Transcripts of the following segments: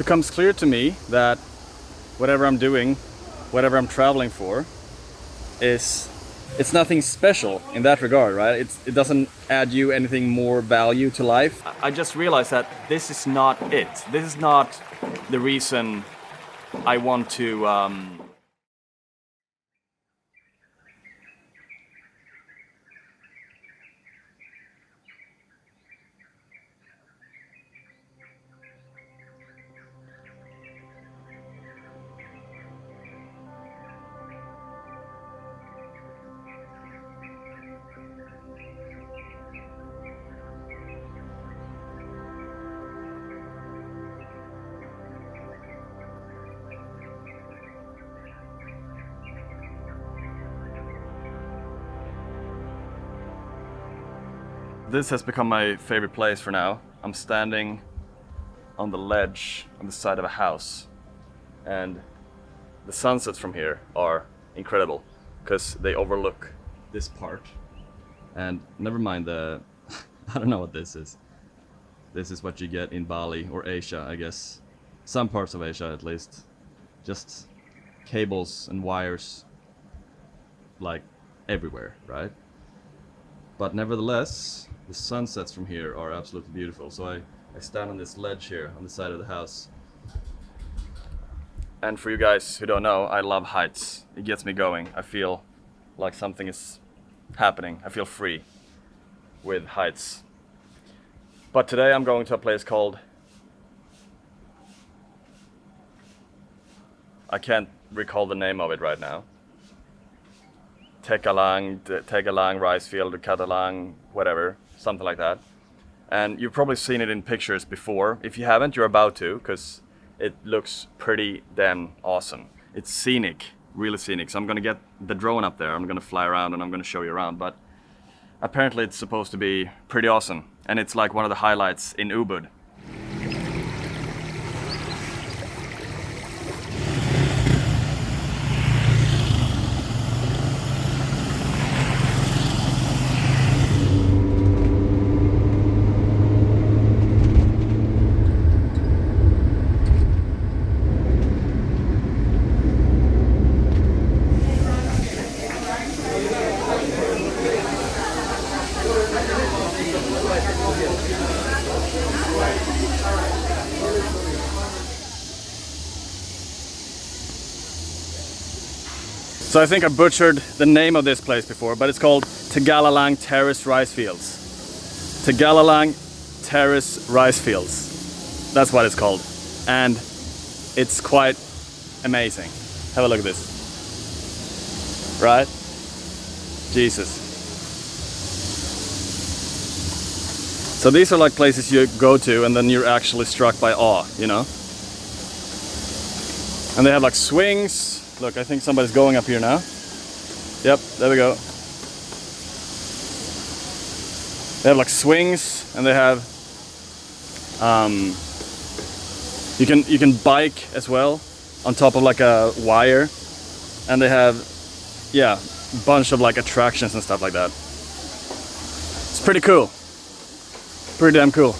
becomes clear to me that whatever I'm doing, whatever I'm traveling for, it's nothing special in that regard, right? It doesn't add you anything more value to life. I just realized that this is not it. This is not the reason I want to This has become my favorite place for now. I'm standing on the ledge on the side of a house, and the sunsets from here are incredible because they overlook this part. And never mind the I don't know what this is. This is what you get in Bali or Asia, I guess. Some parts of Asia at least. Just cables and wires like everywhere, right? But nevertheless, the sunsets from here are absolutely beautiful. So I stand on this ledge here on the side of the house. And for you guys who don't know, I love heights. It gets me going. I feel like something is happening. I feel free with heights. But today I'm going to a place called... I can't recall the name of it right now. Tegalalang rice field, or Catalang, whatever, something like that. And you've probably seen it in pictures before. If you haven't, you're about to, because it looks pretty damn awesome. It's scenic, really scenic. So I'm gonna get the drone up there. I'm gonna fly around and I'm gonna show you around. But apparently it's supposed to be pretty awesome. And it's like one of the highlights in Ubud. So I think I butchered the name of this place before, but it's called Tegalalang Terrace Rice Fields. Tegalalang Terrace Rice Fields. That's what it's called. And it's quite amazing. Have a look at this. Right? Jesus. So these are like places you go to and then you're actually struck by awe, you know? And they have like swings. Look, I think somebody's going up here now. Yep, there we go. They have like swings, and they have you can bike as well on top of like a wire, and they have a bunch of like attractions and stuff like that. It's pretty cool. Pretty damn cool.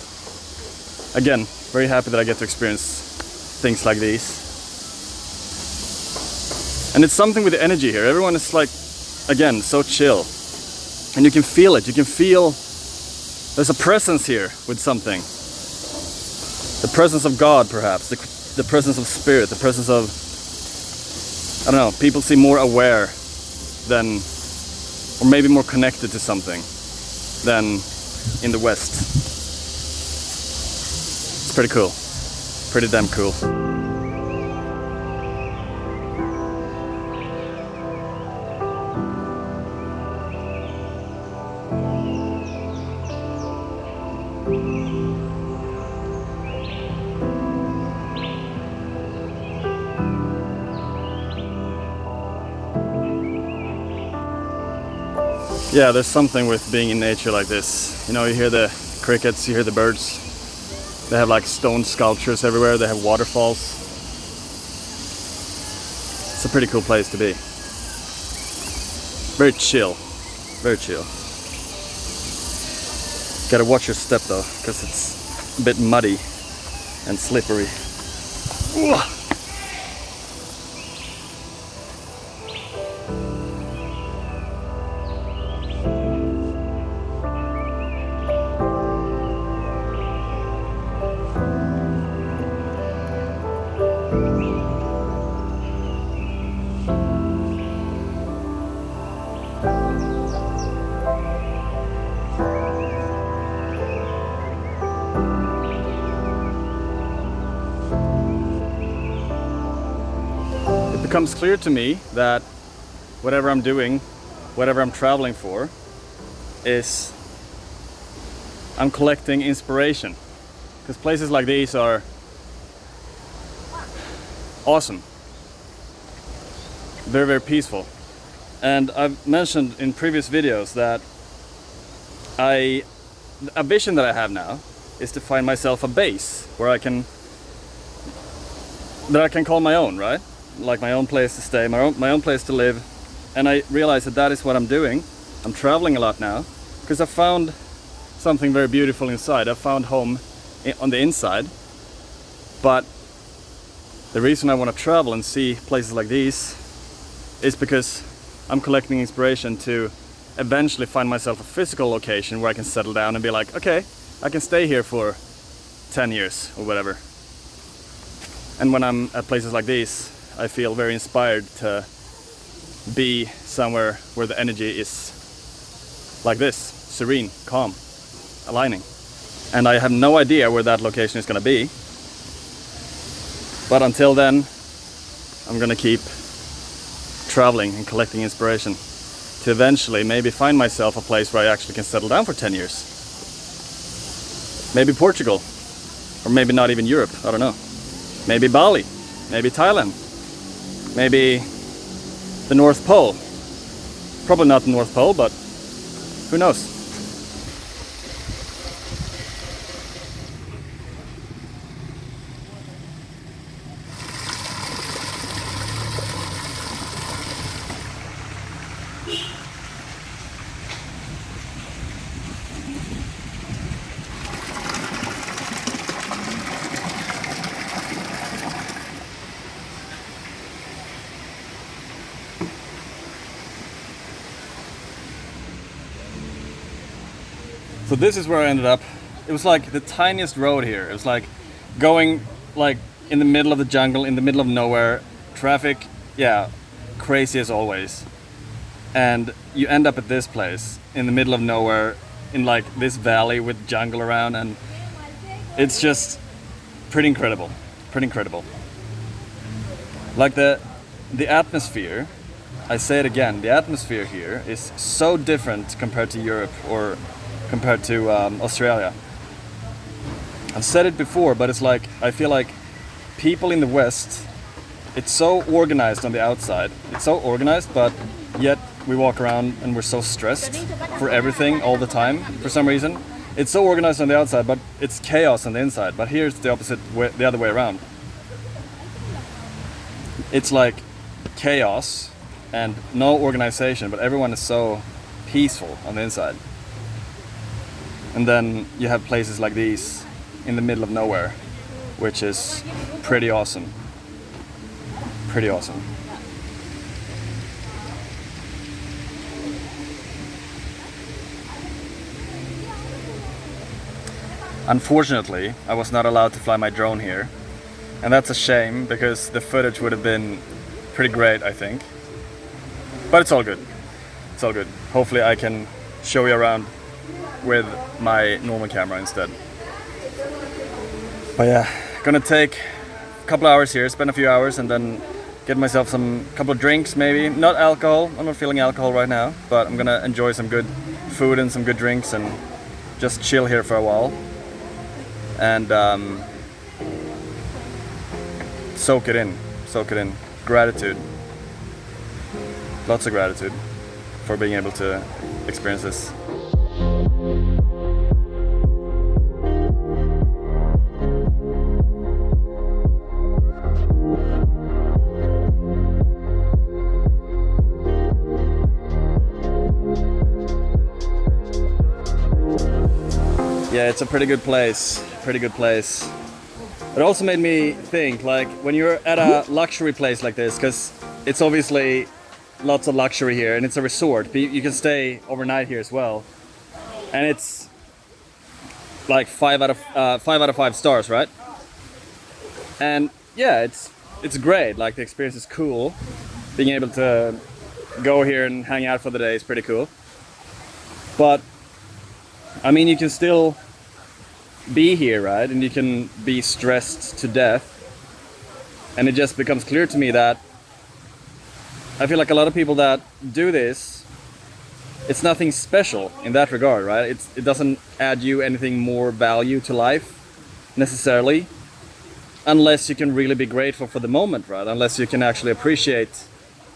Again, very happy that I get to experience things like these. And it's something with the energy here. Everyone is like, again, so chill. And you can feel it. You can feel there's a presence here with something. The presence of God, perhaps. The presence of spirit. The presence of, I don't know, people seem more aware than, or maybe more connected to something than in the West. It's pretty cool. Pretty damn cool. Yeah, there's something with being in nature like this. You know, you hear the crickets, you hear the birds. They have like stone sculptures everywhere, they have waterfalls. It's a pretty cool place to be. Very chill, very chill. Gotta watch your step though, because it's a bit muddy and slippery. It becomes clear to me that whatever I'm doing, whatever I'm traveling for, is I'm collecting inspiration. Because places like these are awesome. Very, very peaceful. And I've mentioned in previous videos that a vision that I have now is to find myself a base where I can call my own, right? Like my own place to stay, my own place to live. And I realize that that is what I'm doing. I'm traveling a lot now because I found something very beautiful inside. I found home on the inside. But the reason I want to travel and see places like these is because I'm collecting inspiration to eventually find myself a physical location where I can settle down and be like, okay, I can stay here for 10 years or whatever. And when I'm at places like these, I feel very inspired to be somewhere where the energy is like this, serene, calm, aligning. And I have no idea where that location is going to be. But until then, I'm going to keep traveling and collecting inspiration to eventually maybe find myself a place where I actually can settle down for 10 years. Maybe Portugal, or maybe not even Europe, I don't know. Maybe Bali, maybe Thailand, maybe the North Pole. Probably not the North Pole, but who knows? So this is where I ended up. It was like the tiniest road here. It was like going like in the middle of the jungle, in the middle of nowhere. Traffic, yeah, crazy as always. And you end up at this place in the middle of nowhere, in like this valley with jungle around, and it's just pretty incredible. Pretty incredible. Like the atmosphere, I say it again, the atmosphere here is so different compared to Europe or compared to Australia. I've said it before, but it's like, I feel like people in the West, it's so organized on the outside. It's so organized, but yet we walk around and we're so stressed for everything all the time for some reason. It's so organized on the outside, but it's chaos on the inside. But here's the opposite way, the other way around. It's like chaos and no organization, but everyone is so peaceful on the inside. And then you have places like these in the middle of nowhere, which is pretty awesome. Pretty awesome. Unfortunately, I was not allowed to fly my drone here. And that's a shame, because the footage would have been pretty great, I think. But it's all good. It's all good. Hopefully I can show you around with my normal camera instead. But yeah, gonna take a couple hours here, spend a few hours, and then get myself some couple of drinks maybe. Not alcohol, I'm not feeling alcohol right now, but I'm gonna enjoy some good food and some good drinks and just chill here for a while. And soak it in. Gratitude. Lots of gratitude for being able to experience this. Yeah, it's a pretty good place. It also made me think, like, when you're at a luxury place like this, because it's obviously lots of luxury here, and it's a resort. You can stay overnight here as well, and it's like 5 out of 5 stars, right? And yeah, it's great. Like, the experience is cool. Being able to go here and hang out for the day is pretty cool. But I mean, you can still be here, right? And you can be stressed to death. And it just becomes clear to me that I feel like a lot of people that do this, it's nothing special in that regard, right? It doesn't add you anything more value to life necessarily, unless you can really be grateful for the moment, right? Unless you can actually appreciate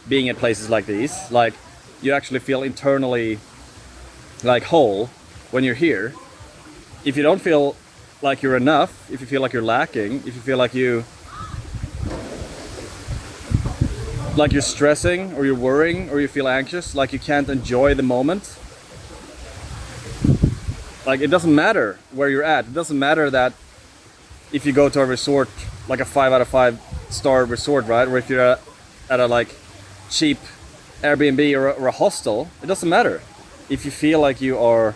being at places like these. Like, you actually feel internally like whole when you're here. If you don't feel like you're enough, if you feel like you're lacking, if you feel like you're stressing, or you're worrying, or you feel anxious, like you can't enjoy the moment, like, it doesn't matter where you're at. It doesn't matter that if you go to a resort, like a 5 out of 5 star resort, right? Or if you're at a like cheap Airbnb or a hostel, it doesn't matter. If you feel like you are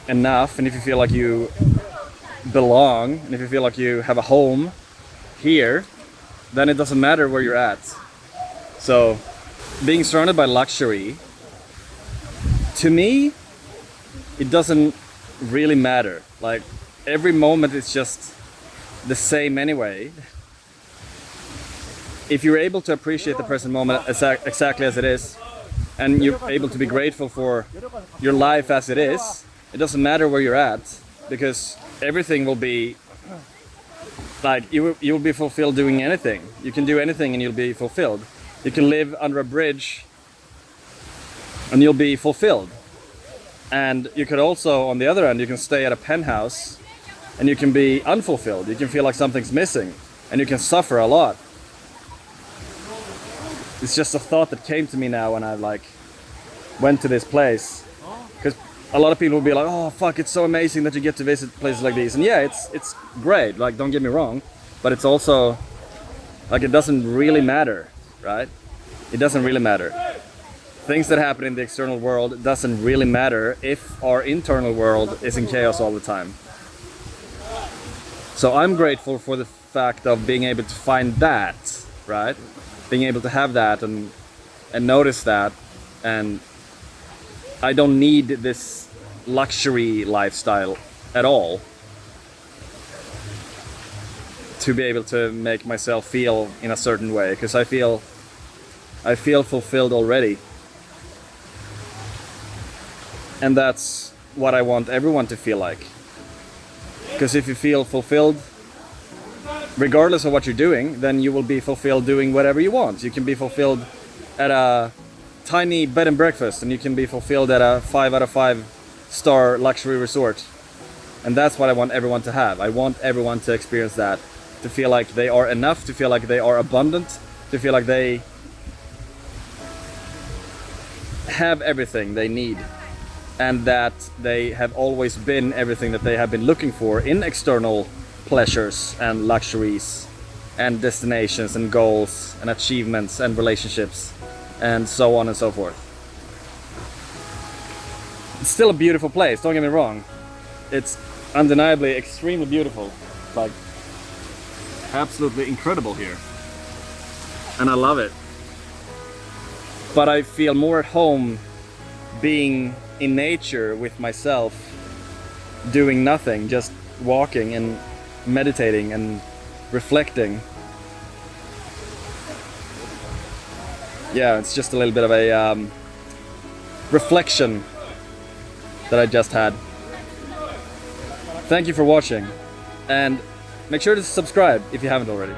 enough, and if you feel like you belong, and if you feel like you have a home here, then it doesn't matter where you're at. So, being surrounded by luxury, to me, it doesn't really matter. Like, every moment is just the same anyway. If you're able to appreciate the present moment exactly as it is, and you're able to be grateful for your life as it is, it doesn't matter where you're at, because everything will be like, you'll be fulfilled doing anything. You can do anything and you'll be fulfilled. You can live under a bridge and you'll be fulfilled. And you could also, on the other end, you can stay at a penthouse and you can be unfulfilled. You can feel like something's missing and you can suffer a lot. It's just a thought that came to me now when I went to this place. Because a lot of people will be like, oh fuck, it's so amazing that you get to visit places like these. And yeah, it's great, like, don't get me wrong. But it's also, like, it doesn't really matter, right? It doesn't really matter. Things that happen in the external world doesn't really matter if our internal world is in chaos all the time. So I'm grateful for the fact of being able to find that, right? Being able to have that and notice that, and I don't need this luxury lifestyle at all to be able to make myself feel in a certain way, because I feel fulfilled already. And that's what I want everyone to feel like. Because if you feel fulfilled, regardless of what you're doing, then you will be fulfilled doing whatever you want. You can be fulfilled at a tiny bed and breakfast, and you can be fulfilled at a 5 out of 5 star luxury resort. And that's what I want everyone to have. I want everyone to experience that. To feel like they are enough, to feel like they are abundant, to feel like they have everything they need, and that they have always been everything that they have been looking for in external pleasures and luxuries and destinations and goals and achievements and relationships and so on and so forth. It's still a beautiful place, don't get me wrong. It's undeniably extremely beautiful. Like, absolutely incredible here. And I love it. But I feel more at home being in nature with myself, doing nothing, just walking and meditating and reflecting. Yeah, it's just a little bit of a reflection that I just had. Thank you for watching, and make sure to subscribe if you haven't already.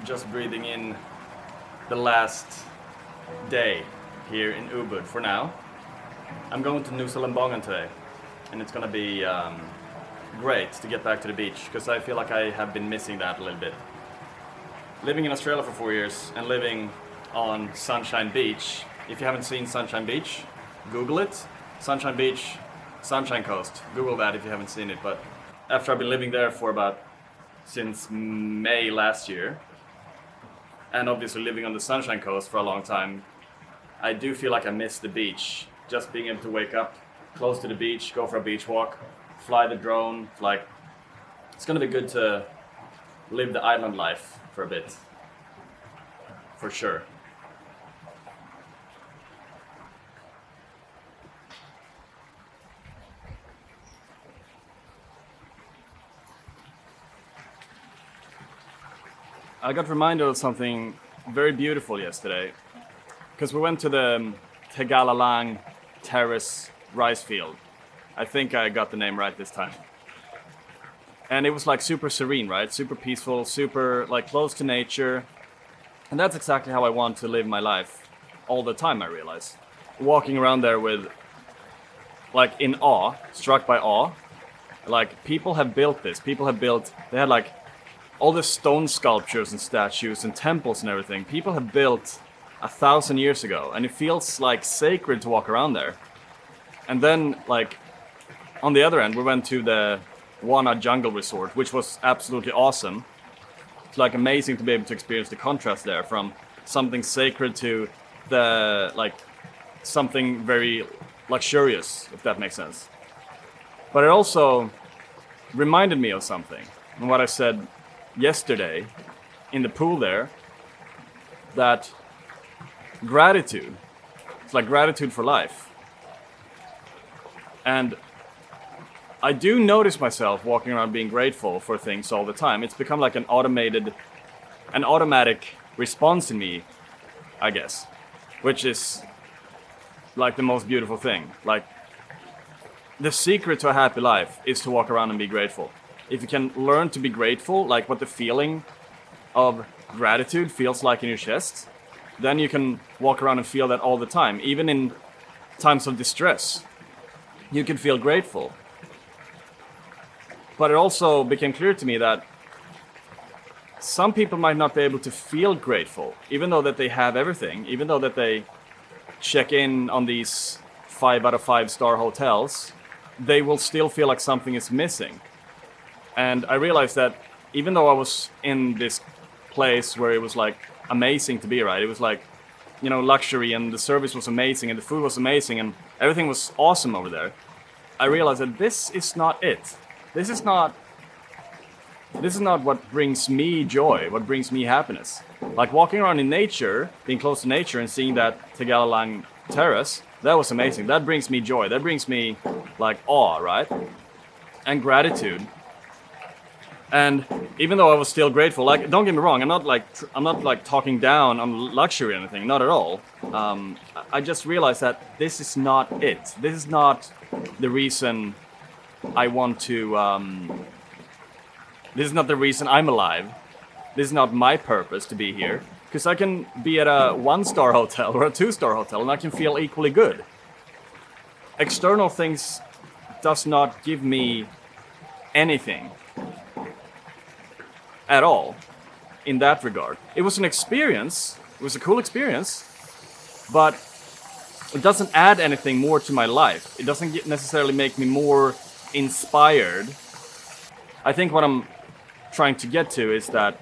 Just breathing in the last day here in Ubud for now. I'm going to Nusa Lembongan today, and it's gonna be great to get back to the beach, because I feel like I have been missing that a little bit. Living in Australia for 4 years and living on Sunshine Beach. If you haven't seen Sunshine Beach, Google it. Sunshine Beach, Sunshine Coast. Google that if you haven't seen it. But after I've been living there for since May last year, and obviously living on the Sunshine Coast for a long time, I do feel like I miss the beach. Just being able to wake up close to the beach, go for a beach walk, fly the drone, like, it's gonna be good to live the island life for a bit, for sure. I got reminded of something very beautiful yesterday, because we went to the Tegalalang Terrace rice field. I think I got the name right this time. And it was like super serene, right? Super peaceful, super like close to nature. And that's exactly how I want to live my life all the time, I realize. Walking around there with, like, in awe, struck by awe. Like, people have built this. They had like all the stone sculptures and statues and temples and everything. People have built 1,000 years ago, and it feels like sacred to walk around there. And then, like, on the other end, we went to the Wana Jungle Resort, which was absolutely awesome. It's like amazing to be able to experience the contrast there from something sacred to the, like, something very luxurious, if that makes sense. But it also reminded me of something, and what I said yesterday in the pool there, that gratitude, it's like gratitude for life. And I do notice myself walking around being grateful for things all the time. It's become like an automatic response in me, I guess, which is like the most beautiful thing. Like, the secret to a happy life is to walk around and be grateful. If you can learn to be grateful, like what the feeling of gratitude feels like in your chest, then you can walk around and feel that all the time. Even in times of distress, you can feel grateful. But it also became clear to me that some people might not be able to feel grateful, even though that they have everything, even though that they check in on these 5 out of 5 star hotels, they will still feel like something is missing. And I realized that even though I was in this place where it was like amazing to be, right? It was like, you know, luxury, and the service was amazing and the food was amazing and everything was awesome over there. I realized that this is not it. This is not what brings me joy, what brings me happiness. Like walking around in nature, being close to nature and seeing that Tegalalang Terrace, that was amazing. That brings me joy. That brings me like awe, right? And gratitude. And even though I was still grateful, like, don't get me wrong, I'm not like talking down on luxury or anything, not at all. I just realized that this is not it. This is not the reason I want to. This is not the reason I'm alive. This is not my purpose to be here. Because I can be at a 1-star hotel or a 2-star hotel and I can feel equally good. External things does not give me anything at all in that regard. It was an experience. It was a cool experience, but it doesn't add anything more to my life. It doesn't necessarily make me more inspired. I think what I'm trying to get to is that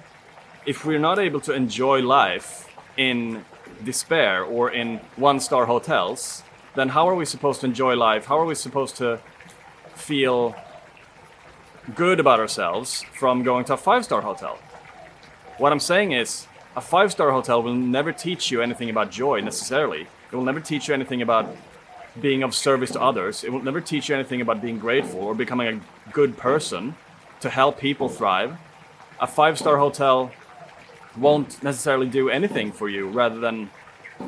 if we're not able to enjoy life in despair or in 1-star hotels, then how are we supposed to enjoy life? How are we supposed to feel good about ourselves from going to a 5-star hotel? What I'm saying is, a 5-star hotel will never teach you anything about joy necessarily. It will never teach you anything about being of service to others. It will never teach you anything about being grateful or becoming a good person to help people thrive. A 5-star hotel won't necessarily do anything for you rather than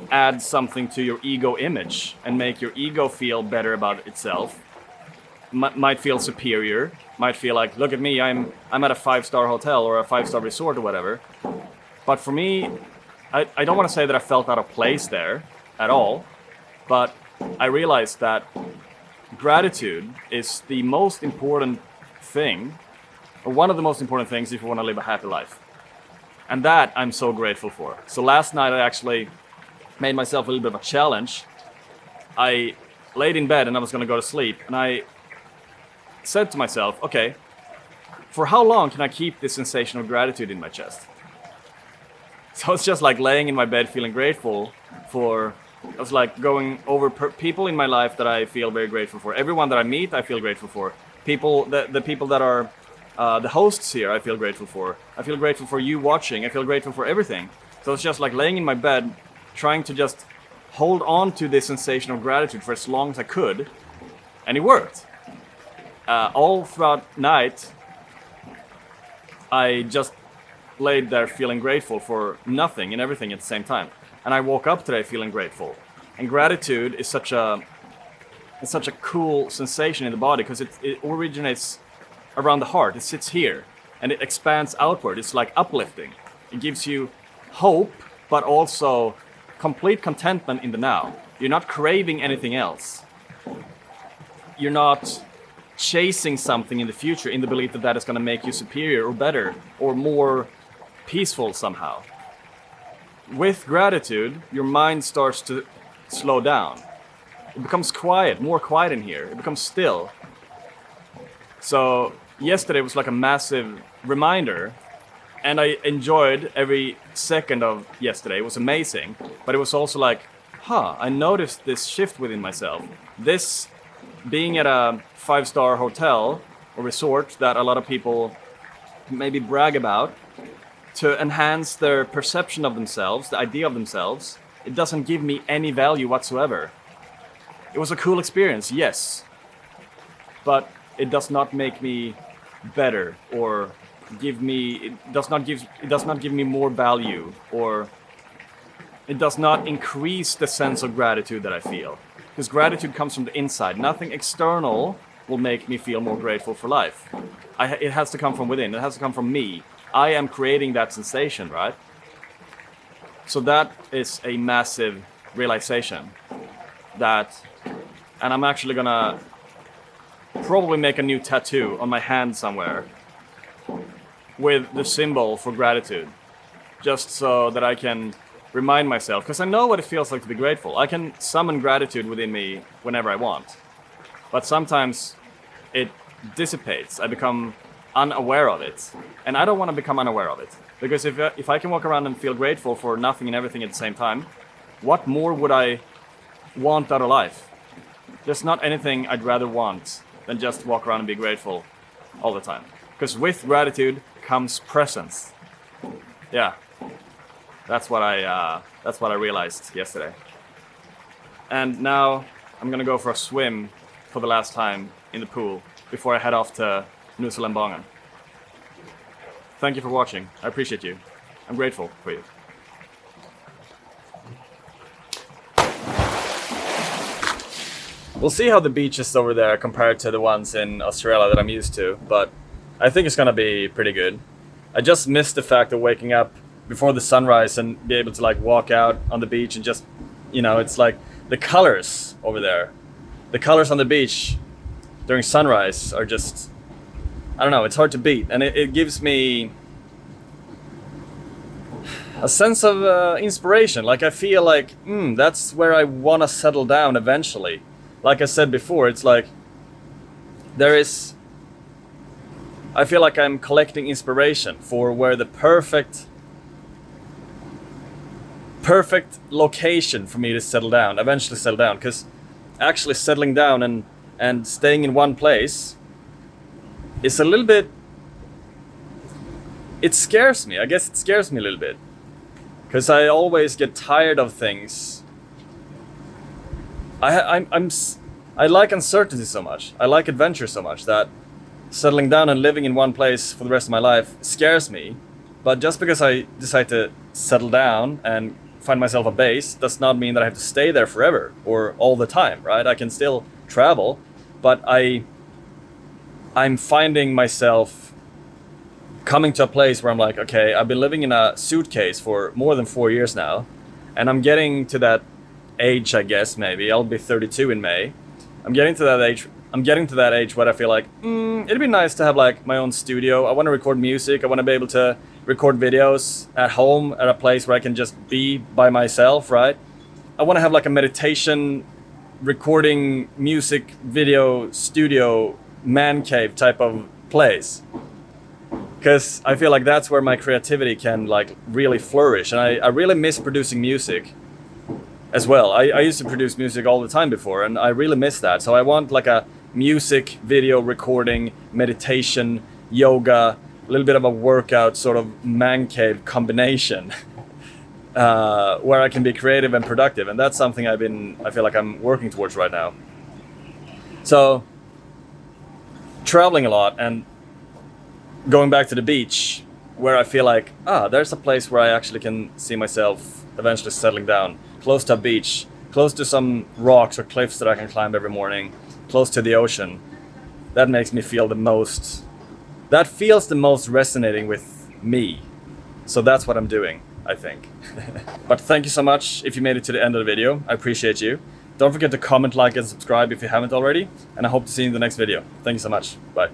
add something to your ego image and make your ego feel better about itself. Might feel superior, might feel like, look at me, I'm at a 5-star hotel or a 5-star resort or whatever. But for me, I don't want to say that I felt out of place there at all, but I realized that gratitude is the most important thing, or one of the most important things if you want to live a happy life. And that I'm so grateful for. So last night I actually made myself a little bit of a challenge. I laid in bed and I was going to go to sleep, and I said to myself, okay, for how long can I keep this sensation of gratitude in my chest? So it's just like laying in my bed feeling grateful for, I was like going over people in my life that I feel very grateful for. Everyone that I meet, I feel grateful for. The people that are the hosts here, I feel grateful for. I feel grateful for you watching. I feel grateful for everything. So it's just like laying in my bed, trying to just hold on to this sensation of gratitude for as long as I could. And it worked. All throughout night, I just laid there feeling grateful for nothing and everything at the same time. And I woke up today feeling grateful. And gratitude is such a cool sensation in the body, because it originates around the heart. It sits here and it expands outward. It's like uplifting. It gives you hope, but also complete contentment in the now. You're not craving anything else. You're not chasing something in the future in the belief that that is going to make you superior or better or more peaceful somehow. With gratitude, your mind starts to slow down. It becomes quiet, more quiet in here. It becomes still. So yesterday was like a massive reminder, and I enjoyed every second of yesterday. It was amazing, but it was also like, I noticed this shift within myself. This being at a 5-star hotel or resort that a lot of people maybe brag about to enhance their perception of themselves, the idea of themselves, it doesn't give me any value whatsoever. It was a cool experience, yes, but it does not make me better or it does not give me more value, or it does not increase the sense of gratitude that I feel. Because gratitude comes from the inside. Nothing external will make me feel more grateful for life. It has to come from within. It has to come from me. I am creating that sensation, right? So that is a massive realization and I'm actually gonna probably make a new tattoo on my hand somewhere with the symbol for gratitude, just so that I can remind myself, because I know what it feels like to be grateful. I can summon gratitude within me whenever I want, but sometimes it dissipates. I become unaware of it, and I don't want to become unaware of it, because if I can walk around and feel grateful for nothing and everything at the same time, what more would I want out of life? There's not anything I'd rather want than just walk around and be grateful all the time, because with gratitude comes presence. Yeah, that's what I realized yesterday. And now I'm gonna go for a swim for the last time in the pool before I head off to Nusalambangan. Thank you for watching. I appreciate you. I'm grateful for you. We'll see how the beaches over there compared to the ones in Australia that I'm used to, but I think it's gonna be pretty good. I just missed the fact of waking up before the sunrise and be able to like walk out on the beach and just, it's like the colors over there. The colors on the beach during sunrise are just, I don't know, it's hard to beat. And it gives me a sense of inspiration. Like I feel like, that's where I want to settle down eventually. Like I said before, it's like I feel like I'm collecting inspiration for where the perfect location for me to eventually settle down. Because actually settling down and staying in one place is a little bit, it scares me. I guess it scares me a little bit, because I always get tired of things. I like uncertainty so much. I like adventure so much that settling down and living in one place for the rest of my life scares me. But just because I decide to settle down and find myself a base does not mean that I have to stay there forever or all the time, right? I can still travel, but I'm finding myself coming to a place where I'm like, okay, I've been living in a suitcase for more than 4 years now, and I'm getting to that age, I guess, maybe. I'll be 32 in May. I'm getting to that age I'm getting to that age where I feel like it'd be nice to have like my own studio. I want to record music. I want to be able to record videos at home at a place where I can just be by myself, right? I want to have like a meditation, recording music, video, studio, man cave type of place. Because I feel like that's where my creativity can like really flourish. And I really miss producing music as well. I used to produce music all the time before, and I really miss that. So I want like a music, video, recording, meditation, yoga, a little bit of a workout sort of man cave combination where I can be creative and productive. And that's something I feel like I'm working towards right now. So traveling a lot and going back to the beach, where I feel like, there's a place where I actually can see myself eventually settling down, close to a beach, close to some rocks or cliffs that I can climb every morning, close to the ocean. That makes me feel that feels the most resonating with me. So that's what I'm doing, I think. But thank you so much if you made it to the end of the video. I appreciate you. Don't forget to comment, like, and subscribe if you haven't already. And I hope to see you in the next video. Thank you so much. Bye.